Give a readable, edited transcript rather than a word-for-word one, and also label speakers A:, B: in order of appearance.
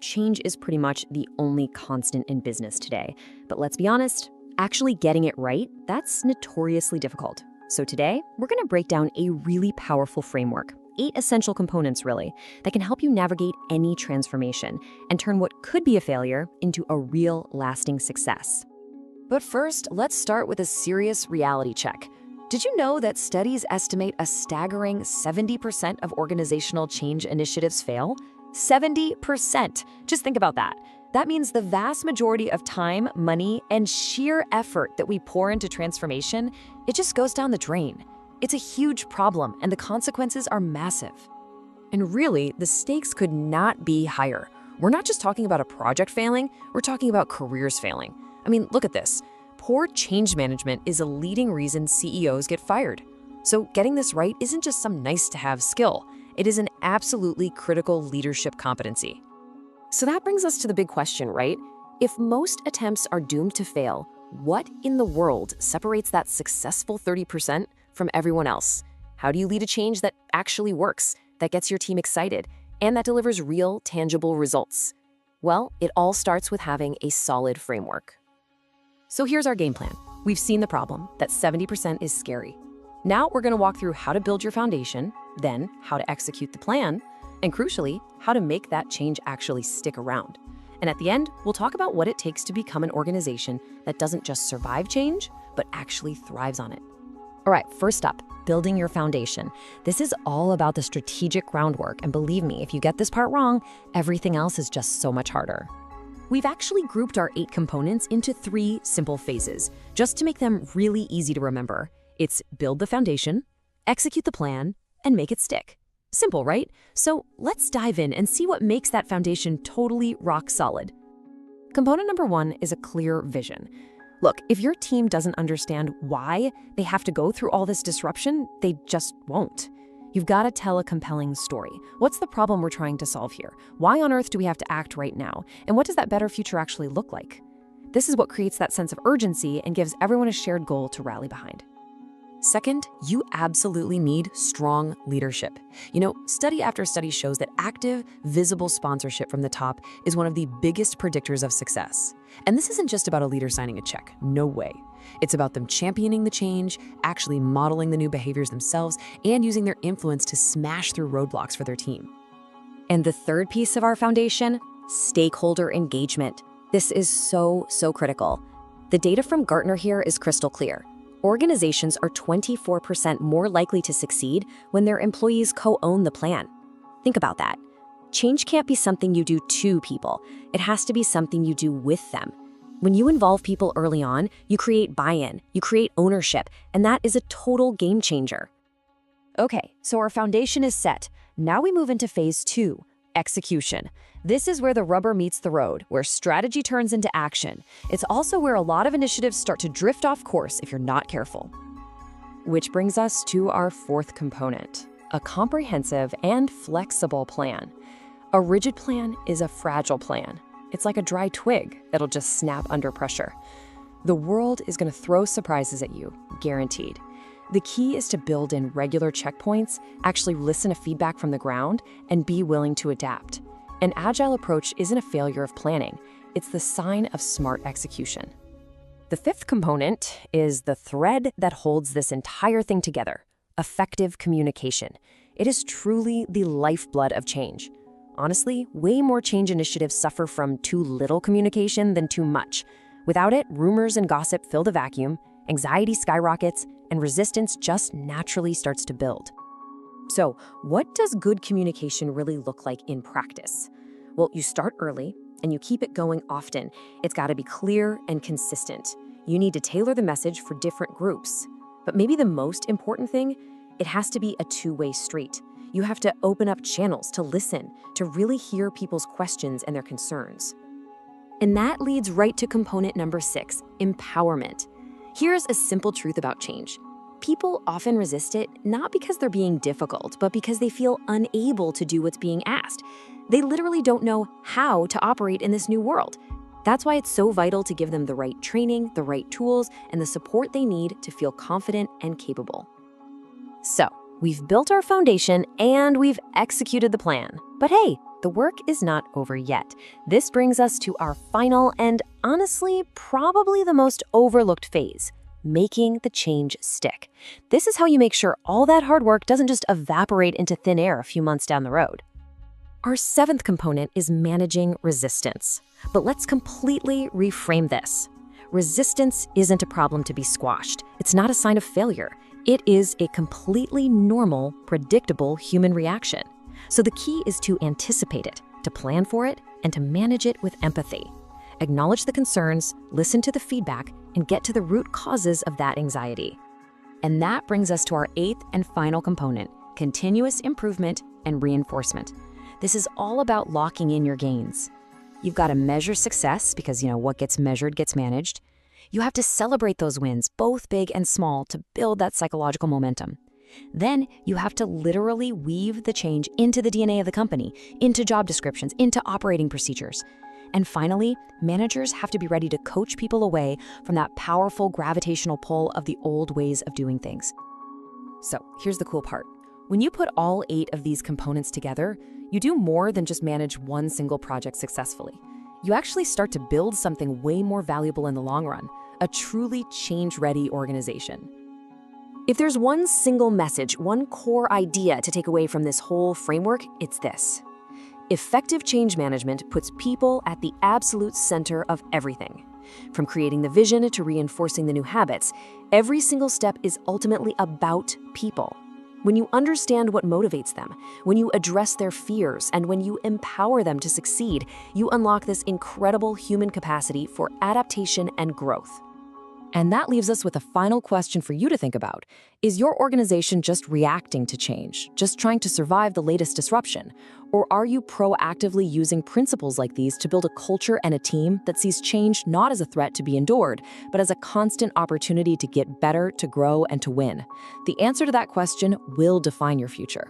A: Change is pretty much the only constant in business today. But let's be honest, actually getting it right, that's notoriously difficult. So today, we're going to break down a really powerful framework, 8 essential components really, that can help you navigate any transformation and turn what could be a failure into a real lasting success. But first, let's start with a serious reality check. Did you know that studies estimate a staggering 70% of organizational change initiatives fail? 70%. Just think about that. That means the vast majority of time, money, and sheer effort that we pour into transformation, it just goes down the drain. It's a huge problem, and the consequences are massive. And really, the stakes could not be higher. We're not just talking about a project failing, we're talking about careers failing. I mean, look at this. Poor change management is a leading reason CEOs get fired. So getting this right isn't just some nice-to-have skill. It is an absolutely critical leadership competency. So that brings us to the big question, right? If most attempts are doomed to fail, what in the world separates that successful 30% from everyone else? How do you lead a change that actually works, that gets your team excited, and that delivers real, tangible results? Well, it all starts with having a solid framework. So here's our game plan. We've seen the problem, that 70% is scary. Now we're going to walk through how to build your foundation, then how to execute the plan, and crucially, how to make that change actually stick around. And at the end, we'll talk about what it takes to become an organization that doesn't just survive change, but actually thrives on it. All right, first up, building your foundation. This is all about the strategic groundwork, and believe me, if you get this part wrong, everything else is just so much harder. We've actually grouped our 8 components into 3 simple phases, just to make them really easy to remember. It's build the foundation, execute the plan, and make it stick. Simple, right? So let's dive in and see what makes that foundation totally rock solid. Component number 1 is a clear vision. Look, if your team doesn't understand why they have to go through all this disruption, they just won't. You've got to tell a compelling story. What's the problem we're trying to solve here? Why on earth do we have to act right now? And what does that better future actually look like? This is what creates that sense of urgency and gives everyone a shared goal to rally behind. Second, you absolutely need strong leadership. Study after study shows that active, visible sponsorship from the top is one of the biggest predictors of success. And this isn't just about a leader signing a check. No way. It's about them championing the change, actually modeling the new behaviors themselves, and using their influence to smash through roadblocks for their team. And the third piece of our foundation, stakeholder engagement. This is so critical. The data from Gartner here is crystal clear. Organizations are 24% more likely to succeed when their employees co-own the plan. Think about that. Change can't be something you do to people. It has to be something you do with them. When you involve people early on, you create buy-in, you create ownership, and that is a total game changer. Okay, so our foundation is set. Now we move into phase 2, execution. This is where the rubber meets the road, where strategy turns into action. It's also where a lot of initiatives start to drift off course if you're not careful. Which brings us to our 4th component, a comprehensive and flexible plan. A rigid plan is a fragile plan. It's like a dry twig that'll just snap under pressure. The world is going to throw surprises at you, guaranteed. The key is to build in regular checkpoints, actually listen to feedback from the ground, and be willing to adapt. An agile approach isn't a failure of planning. It's the sign of smart execution. The 5th component is the thread that holds this entire thing together, effective communication. It is truly the lifeblood of change. Honestly, way more change initiatives suffer from too little communication than too much. Without it, rumors and gossip fill the vacuum, anxiety skyrockets, and resistance just naturally starts to build. So, what does good communication really look like in practice? Well, you start early and you keep it going often. It's got to be clear and consistent. You need to tailor the message for different groups. But maybe the most important thing, it has to be a two-way street. You have to open up channels to listen, to really hear people's questions and their concerns. And that leads right to component number 6, empowerment. Here's a simple truth about change. People often resist it not because they're being difficult, but because they feel unable to do what's being asked. They literally don't know how to operate in this new world. That's why it's so vital to give them the right training, the right tools, and the support they need to feel confident and capable. So, we've built our foundation and we've executed the plan. But hey, the work is not over yet. This brings us to our final and, honestly, probably the most overlooked phase: making the change stick. This is how you make sure all that hard work doesn't just evaporate into thin air a few months down the road. Our seventh component is managing resistance. But let's completely reframe this. Resistance isn't a problem to be squashed. It's not a sign of failure. It is a completely normal, predictable human reaction. So the key is to anticipate it, to plan for it, and to manage it with empathy. Acknowledge the concerns, listen to the feedback, and get to the root causes of that anxiety. And that brings us to our eighth and final component: continuous improvement and reinforcement. This is all about locking in your gains. You've got to measure success because, what gets measured gets managed. You have to celebrate those wins, both big and small, to build that psychological momentum. Then you have to literally weave the change into the DNA of the company, into job descriptions, into operating procedures. And finally, managers have to be ready to coach people away from that powerful gravitational pull of the old ways of doing things. So here's the cool part. When you put all 8 of these components together, you do more than just manage one single project successfully. You actually start to build something way more valuable in the long run: a truly change-ready organization. If there's one single message, one core idea to take away from this whole framework, it's this: effective change management puts people at the absolute center of everything. From creating the vision to reinforcing the new habits, every single step is ultimately about people. When you understand what motivates them, when you address their fears, and when you empower them to succeed, you unlock this incredible human capacity for adaptation and growth. And that leaves us with a final question for you to think about. Is your organization just reacting to change, just trying to survive the latest disruption? Or are you proactively using principles like these to build a culture and a team that sees change not as a threat to be endured, but as a constant opportunity to get better, to grow, and to win? The answer to that question will define your future.